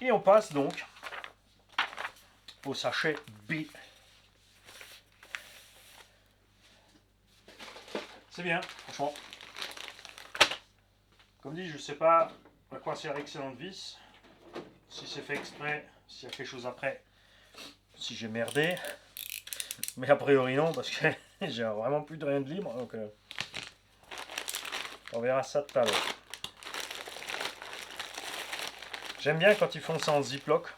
Et on passe donc au sachet B. C'est bien, franchement. Comme dit, je ne sais pas à quoi sert l'excellente vis. Si c'est fait exprès, s'il y a quelque chose après, si j'ai merdé. Mais a priori non, parce que j'ai vraiment plus de rien de libre. Donc on verra ça tout à l'heure. J'aime bien quand ils font ça en ziploc.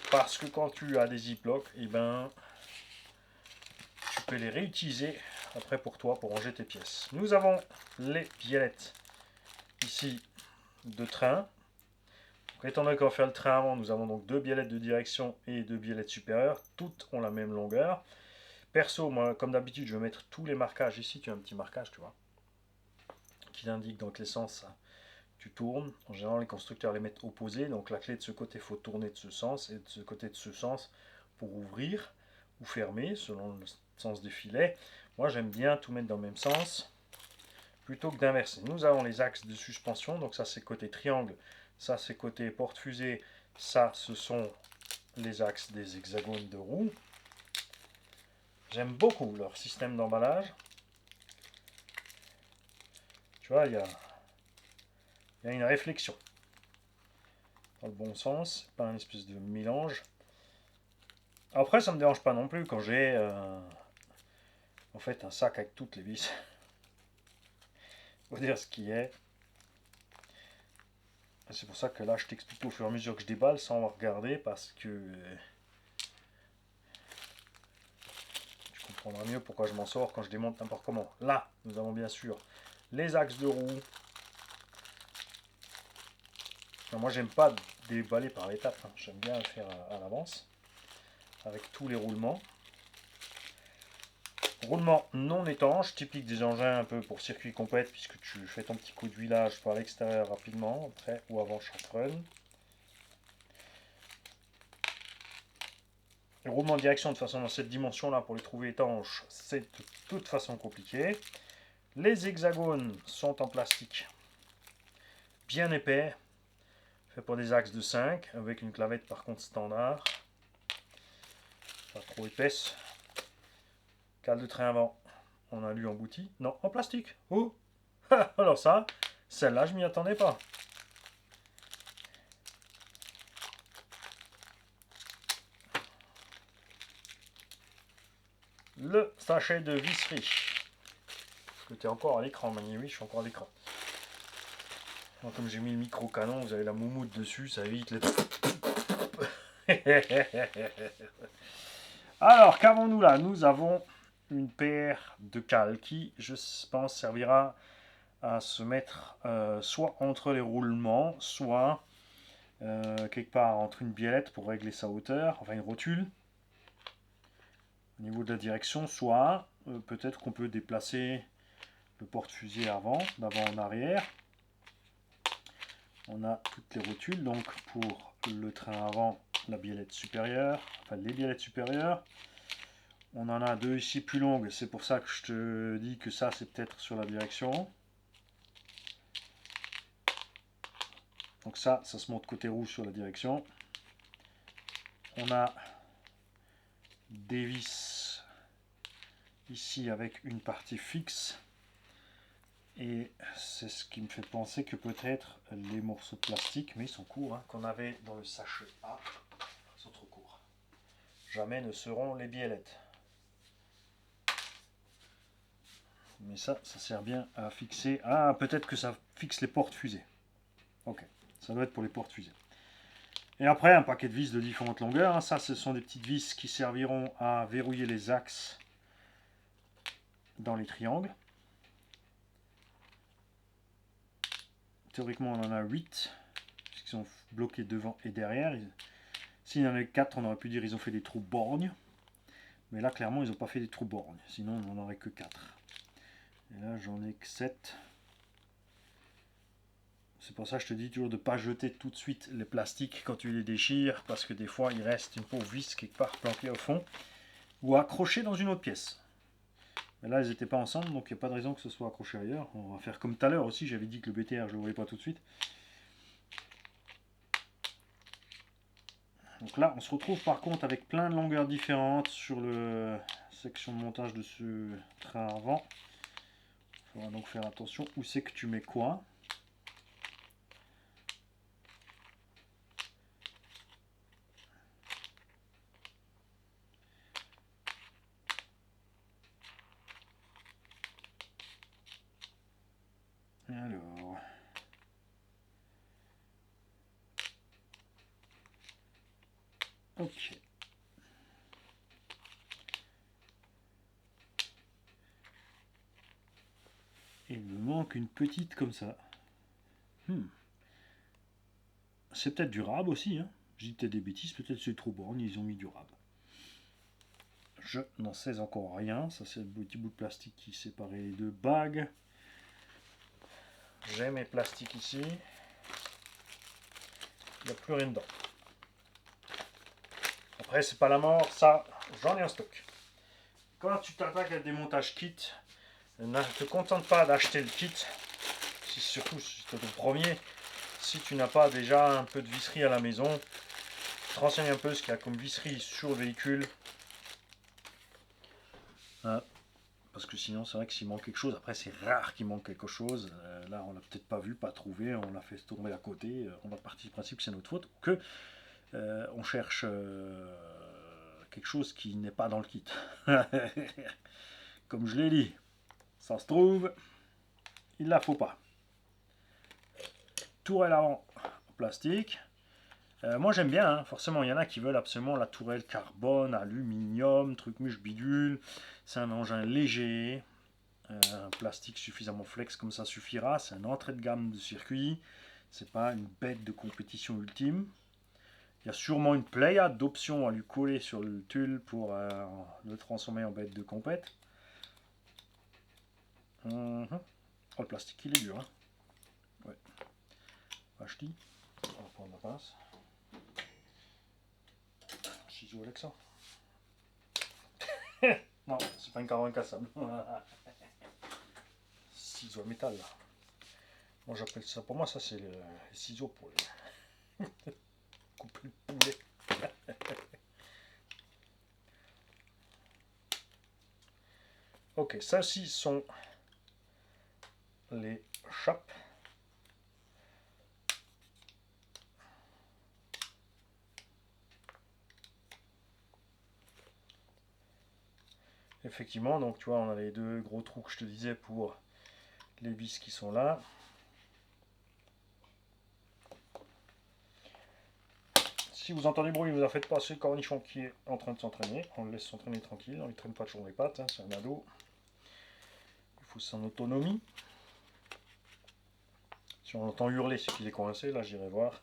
Parce que quand tu as des ziplocs, et ben, tu peux les réutiliser après pour toi, pour ranger tes pièces. Nous avons les biellettes ici de train. Donc, étant donné qu'on va faire le train avant, nous avons donc 2 biellettes de direction et 2 biellettes supérieures. Toutes ont la même longueur. Perso, moi, comme d'habitude, je vais mettre tous les marquages. Ici, tu as un petit marquage, tu vois, qui indique dans quel sens tu tournes. En général, les constructeurs les mettent opposés. Donc la clé de ce côté, il faut tourner de ce sens, et de ce côté de ce sens pour ouvrir ou fermer, selon le sens des filets. Moi, j'aime bien tout mettre dans le même sens, plutôt que d'inverser. Nous avons les axes de suspension. Donc ça, c'est côté triangle. Ça, c'est côté porte-fusée. Ça, ce sont les axes des hexagones de roue. J'aime beaucoup leur système d'emballage. Tu vois, il y a une réflexion dans le bon sens, pas une espèce de mélange. Après, ça me dérange pas non plus quand j'ai en fait un sac avec toutes les vis. Faut dire ce qui est. C'est pour ça que là, je t'explique au fur et à mesure que je déballe sans regarder, parce que tu comprendras mieux pourquoi je m'en sors quand je démonte n'importe comment. Là, nous avons bien sûr les axes de roue. Alors, moi, j'aime pas déballer par étapes. Hein. J'aime bien le faire à l'avance, avec tous les roulements. Roulement non étanche, typique des engins un peu pour circuit complète, puisque tu fais ton petit coup de huilage par l'extérieur rapidement, après ou avant chaque run. Les roulements en direction, de toute façon, dans cette dimension-là, pour les trouver étanches, c'est de toute façon compliqué. Les hexagones sont en plastique bien épais, fait pour des axes de 5, avec une clavette par contre standard, pas trop épaisse. Cale de train avant, on a lu englouti. Non, en plastique. Oh. Alors ça, celle-là, je m'y attendais pas. Le sachet de visserie. Est-ce que tu es encore à l'écran, Mani? Oui, je suis encore à l'écran. Comme j'ai mis le micro canon, vous avez la moumoute dessus, ça évite les... Alors, qu'avons-nous là? Nous avons une paire de cales qui, je pense, servira à se mettre soit entre les roulements, soit quelque part entre une biellette pour régler sa hauteur, enfin une rotule, au niveau de la direction, soit peut-être qu'on peut déplacer le porte-fusée avant, d'avant en arrière. On a toutes les rotules, donc pour le train avant, la biellette supérieure, enfin les biellettes supérieures. On en a 2 ici plus longues, c'est pour ça que je te dis que ça c'est peut-être sur la direction. Donc ça se monte côté rouge sur la direction. On a des vis ici avec une partie fixe. Et c'est ce qui me fait penser que peut-être les morceaux de plastique, mais ils sont courts, hein, qu'on avait dans le sachet A, sont trop courts. Jamais ne seront les biellettes. Mais ça sert bien à fixer. Ah, peut-être que ça fixe les portes-fusées. Ok, ça doit être pour les portes-fusées. Et après, un paquet de vis de différentes longueurs. Ça, ce sont des petites vis qui serviront à verrouiller les axes dans les triangles. Théoriquement, on en a 8, puisqu'ils sont bloqués devant et derrière. S'il y en avait 4, on aurait pu dire qu'ils ont fait des trous borgnes. Mais là, clairement, ils n'ont pas fait des trous borgnes. Sinon, on n'en aurait que 4. Et là, j'en ai que 7. C'est pour ça que je te dis toujours de ne pas jeter tout de suite les plastiques quand tu les déchires, parce que des fois, il reste une pauvre vis quelque part planquée au fond, ou accrochée dans une autre pièce. Mais là, ils n'étaient pas ensemble, donc il n'y a pas de raison que ce soit accroché ailleurs. On va faire comme tout à l'heure aussi, j'avais dit que le BTR, je ne le voyais pas tout de suite. Donc là, on se retrouve par contre avec plein de longueurs différentes sur la section de montage de ce train avant. Il faudra donc faire attention où c'est que tu mets quoi. Alors... Ok. Il me manque une petite comme ça. C'est peut-être du rab aussi. Hein. Je dis peut-être des bêtises, peut-être c'est trop borgne, ils ont mis du rab. Je n'en sais encore rien. Ça, c'est le petit bout de plastique qui séparait les deux bagues. J'ai mes plastiques ici. Il n'y a plus rien dedans. Après, c'est pas la mort, ça, j'en ai en stock. Quand tu t'attaques à des montages kits, ne te contente pas d'acheter le kit, surtout si c'est ton premier. Si tu n'as pas déjà un peu de visserie à la maison, te renseigne un peu ce qu'il y a comme visserie sur le véhicule. Parce que sinon, c'est vrai que s'il manque quelque chose, après c'est rare qu'il manque quelque chose. Là, on l'a peut-être pas vu, pas trouvé, on l'a fait tomber à côté. On va partir du principe que c'est notre faute, ou que on cherche quelque chose qui n'est pas dans le kit. Comme je l'ai dit, ça se trouve, il la faut pas. Tourelle avant en plastique. Moi j'aime bien, hein. Forcément il y en a qui veulent absolument la tourelle carbone, aluminium, truc muche bidule. C'est un engin léger, un plastique suffisamment flex comme ça suffira. C'est un entrée de gamme de circuit, c'est pas une bête de compétition ultime. Il y a sûrement une pléiade d'options à lui coller sur le tulle pour le transformer en bête de compète. Oh, le plastique il est dur. Hein. Ouais. Vacheti. On va prendre la pince. Ciseaux avec ça. Non, c'est pas une carreau incassable. Ciseaux à métal là. Moi j'appelle ça, pour moi ça c'est les ciseaux pour les couper le poulet. Ok, ça ci sont les chapes. Effectivement, donc tu vois, on a les deux gros trous que je te disais pour les vis qui sont là. Si vous entendez du bruit, ne vous en faites pas, c'est le cornichon qui est en train de s'entraîner. On le laisse s'entraîner tranquille, on ne traîne pas toujours les pattes, hein, c'est un ado. Il faut son autonomie. Si on entend hurler, c'est qu'il est coincé, là j'irai voir.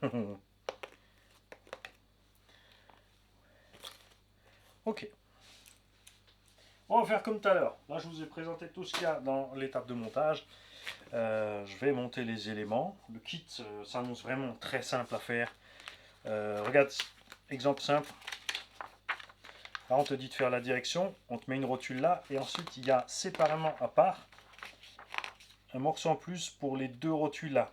Ok. On va faire comme tout à l'heure. Là, je vous ai présenté tout ce qu'il y a dans l'étape de montage. Je vais monter les éléments. Le kit s'annonce vraiment très simple à faire. Regarde, exemple simple. Là, on te dit de faire la direction. On te met une rotule là. Et ensuite, il y a séparément à part un morceau en plus pour les deux rotules là.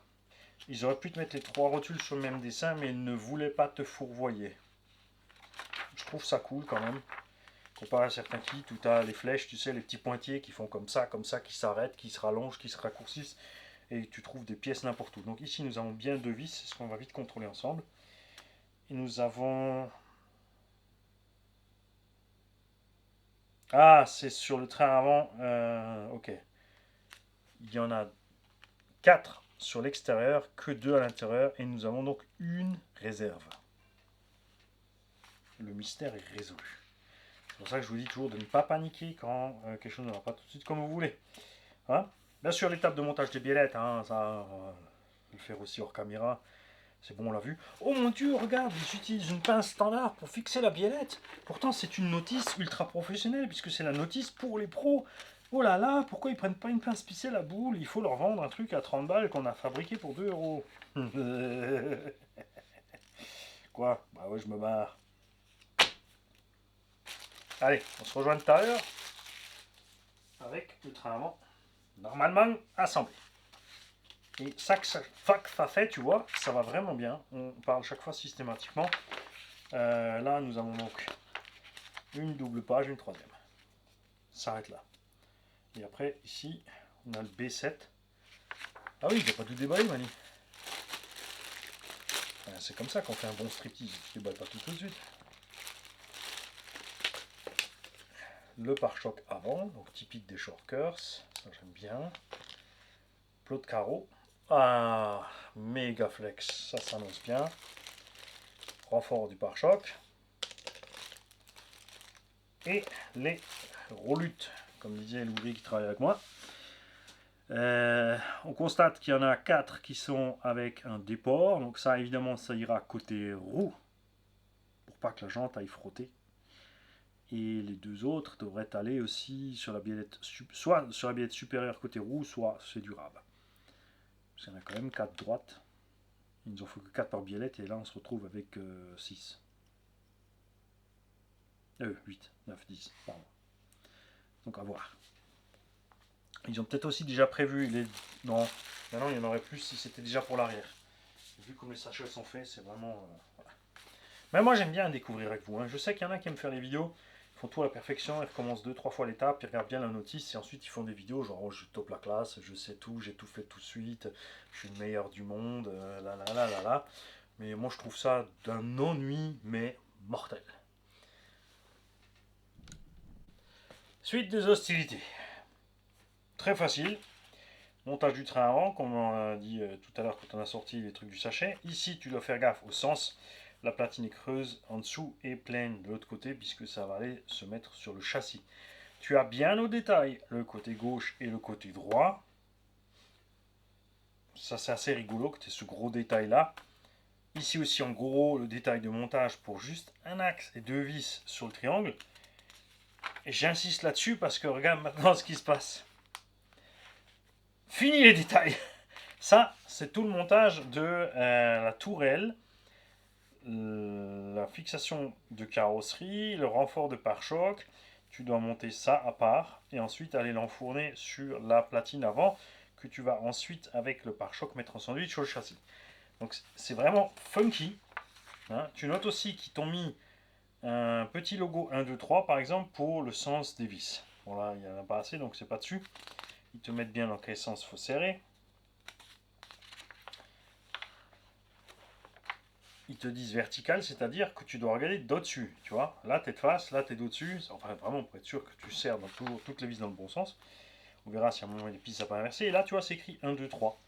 Ils auraient pu te mettre les trois rotules sur le même dessin, mais ils ne voulaient pas te fourvoyer. Je trouve ça cool quand même. Comparé à certains kits où tu as les flèches, tu sais, les petits pointiers qui font comme ça, qui s'arrêtent, qui se rallongent, qui se raccourcissent, et tu trouves des pièces n'importe où. Donc ici, nous avons bien deux vis, c'est ce qu'on va vite contrôler ensemble. Et nous avons... Ah, c'est sur le train avant. Ok. Il y en a 4 sur l'extérieur, que 2 à l'intérieur, et nous avons donc une réserve. Le mystère est résolu. C'est pour ça que je vous dis toujours de ne pas paniquer quand quelque chose ne va pas tout de suite comme vous voulez. Hein? Bien sûr, l'étape de montage des biellettes, hein, ça, on va le faire aussi hors caméra. C'est bon, on l'a vu. Oh mon dieu, regarde, ils utilisent une pince standard pour fixer la biellette. Pourtant, c'est une notice ultra professionnelle, puisque c'est la notice pour les pros. Oh là là, pourquoi ils prennent pas une pince spéciale à boule? Il faut leur vendre un truc à 30 balles qu'on a fabriqué pour 2 euros. Quoi? Bah ouais, je me barre. Allez, on se rejoint tout à l'heure avec le train avant, normalement assemblé. Et ça fait, tu vois, ça va vraiment bien. On parle chaque fois systématiquement. Là, nous avons donc une double page, une troisième. Ça s'arrête là. Et après, ici, on a le B7. Ah oui, il n'y a pas tout déballé, Mani. C'est comme ça qu'on fait un bon striptease. Tu déballes pas tout de suite. Le pare-choc avant, donc typique des shortkers. Ça, j'aime bien. Plot de carreau. Ah, méga flex. Ça s'annonce bien. Renfort du pare-choc. Et les roulutes, comme disait l'ouvrier qui travaille avec moi. On constate qu'il y en a 4 qui sont avec un déport. Donc ça, évidemment, ça ira côté roue, pour pas que la jante aille frotter. Et les deux autres devraient aller aussi sur la biellette, soit sur la biellette supérieure côté roue, soit c'est du rab. Parce qu'il y en a quand même 4 droites. Il nous en faut que 4 par biellette, et là on se retrouve avec 6. 8, 9, 10, pardon. Donc à voir. Ils ont peut-être aussi déjà prévu les... Non, maintenant il y en aurait plus si c'était déjà pour l'arrière. Vu comme les sachets sont faits, c'est vraiment... Voilà. Mais moi j'aime bien découvrir avec vous. Hein. Je sais qu'il y en a qui aiment faire les vidéos, ils font tout à la perfection, ils recommencent 2-3 fois l'étape, ils regardent bien la notice et ensuite ils font des vidéos genre oh, je top la classe, je sais tout, j'ai tout fait tout de suite, je suis le meilleur du monde, là là là là là. Mais moi je trouve ça d'un ennui mais mortel. Suite des hostilités. Très facile. Montage du train avant, comme on a dit tout à l'heure quand on a sorti les trucs du sachet. Ici, tu dois faire gaffe au sens. La platine est creuse en dessous et pleine de l'autre côté, puisque ça va aller se mettre sur le châssis. Tu as bien au détail le côté gauche et le côté droit. Ça, c'est assez rigolo que tu aies ce gros détail-là. Ici aussi, en gros, le détail de montage pour juste un axe et 2 vis sur le triangle. Et j'insiste là-dessus parce que regarde maintenant ce qui se passe. Fini les détails. Ça, c'est tout le montage de la tourelle, la fixation de carrosserie, le renfort de pare-choc. Tu dois monter ça à part et ensuite aller l'enfourner sur la platine avant que tu vas ensuite, avec le pare-choc, mettre en sandwich sur le châssis. Donc c'est vraiment funky. Hein. Tu notes aussi qu'ils t'ont mis un petit logo 1, 2, 3 par exemple pour le sens des vis. Bon là, il n'y en a pas assez donc c'est pas dessus. Ils te mettent bien dans quel sens il faut serrer. Ils te disent vertical, c'est-à-dire que tu dois regarder d'au-dessus, tu vois. Là, tu es de face, là, tu es d'au-dessus. Enfin, vraiment, pour être sûr que tu serres dans toutes les vis dans le bon sens. On verra si à un moment, les pistes, ça pas inversé. Et là, tu vois, c'est écrit 1, 2, 3.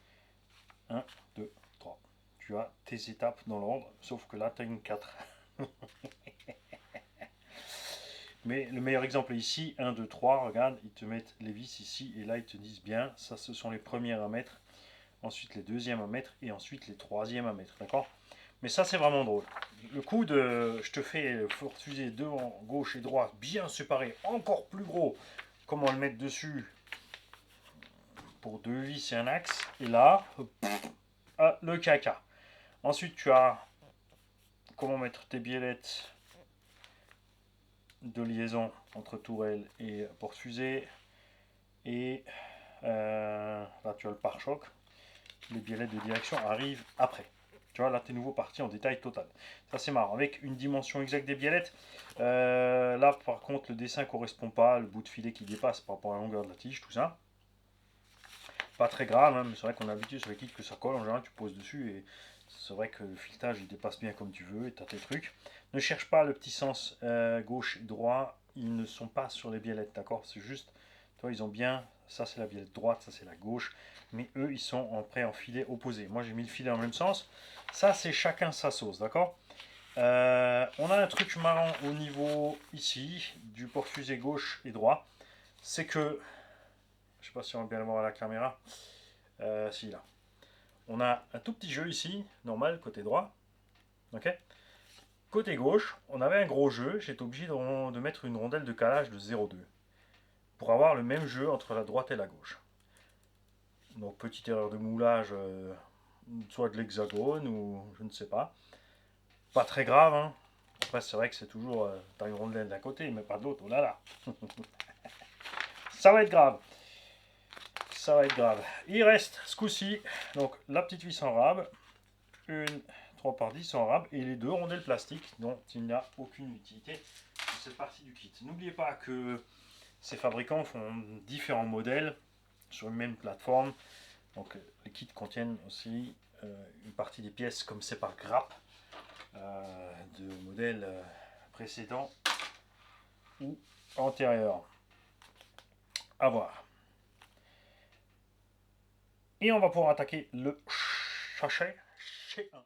1, 2, 3. Tu as tes étapes dans l'ordre, sauf que là, tu as une 4. Mais le meilleur exemple est ici, 1, 2, 3. Regarde, ils te mettent les vis ici, et là, ils te disent bien, ça, ce sont les premières à mettre. Ensuite, les deuxièmes à mettre, et ensuite, les troisièmes à mettre, d'accord ? Mais ça, c'est vraiment drôle. Le coup de je te fais le fusée devant, gauche et droite, bien séparés, encore plus gros. Comment le mettre dessus pour 2 vis et un axe. Et là, le caca. Ensuite, tu as comment mettre tes biellettes de liaison entre tourelle et porte-fusée. Et là, tu as le pare-choc. Les biellettes de direction arrivent après. Tu vois, là, tu es nouveau parti en détail total. Ça, c'est marrant. Avec une dimension exacte des biellettes, là, par contre, le dessin ne correspond pas. Le bout de filet qui dépasse par rapport à la longueur de la tige, tout ça. Pas très grave, hein, mais c'est vrai qu'on a l'habitude sur les kits que ça colle. En général, tu poses dessus et c'est vrai que le filetage, il dépasse bien comme tu veux et tu as tes trucs. Ne cherche pas le petit sens gauche et droit. Ils ne sont pas sur les biellettes, d'accord? C'est juste, toi, ils ont bien... Ça, c'est la biellette droite, ça, c'est la gauche. Mais eux, ils sont en filet opposé. Moi, j'ai mis le filet en même sens. Ça, c'est chacun sa sauce, d'accord? On a un truc marrant au niveau, ici, du porte-fusée gauche et droit. C'est que, je sais pas si on va bien le voir à la caméra. Si, là. On a un tout petit jeu ici, normal, côté droit. Ok. Côté gauche, on avait un gros jeu. J'étais obligé de mettre une rondelle de calage de 0,2 pour avoir le même jeu entre la droite et la gauche. Donc petite erreur de moulage, soit de l'hexagone ou je ne sais pas. Pas très grave, hein. Après c'est vrai que c'est toujours, t'as une rondelle d'un côté mais pas de l'autre, oh là là. Ça va être grave. Ça va être grave. Il reste ce coup-ci, donc la petite vis en rab. 1, 3 par 10 en rab et les deux rondelles plastique dont il n'y a aucune utilité dans cette partie du kit. N'oubliez pas que ces fabricants font différents modèles sur une même plateforme. Donc les kits contiennent aussi une partie des pièces comme c'est par grappe de modèles précédents ou antérieurs. À voir. Et on va pouvoir attaquer le sachet chez 1.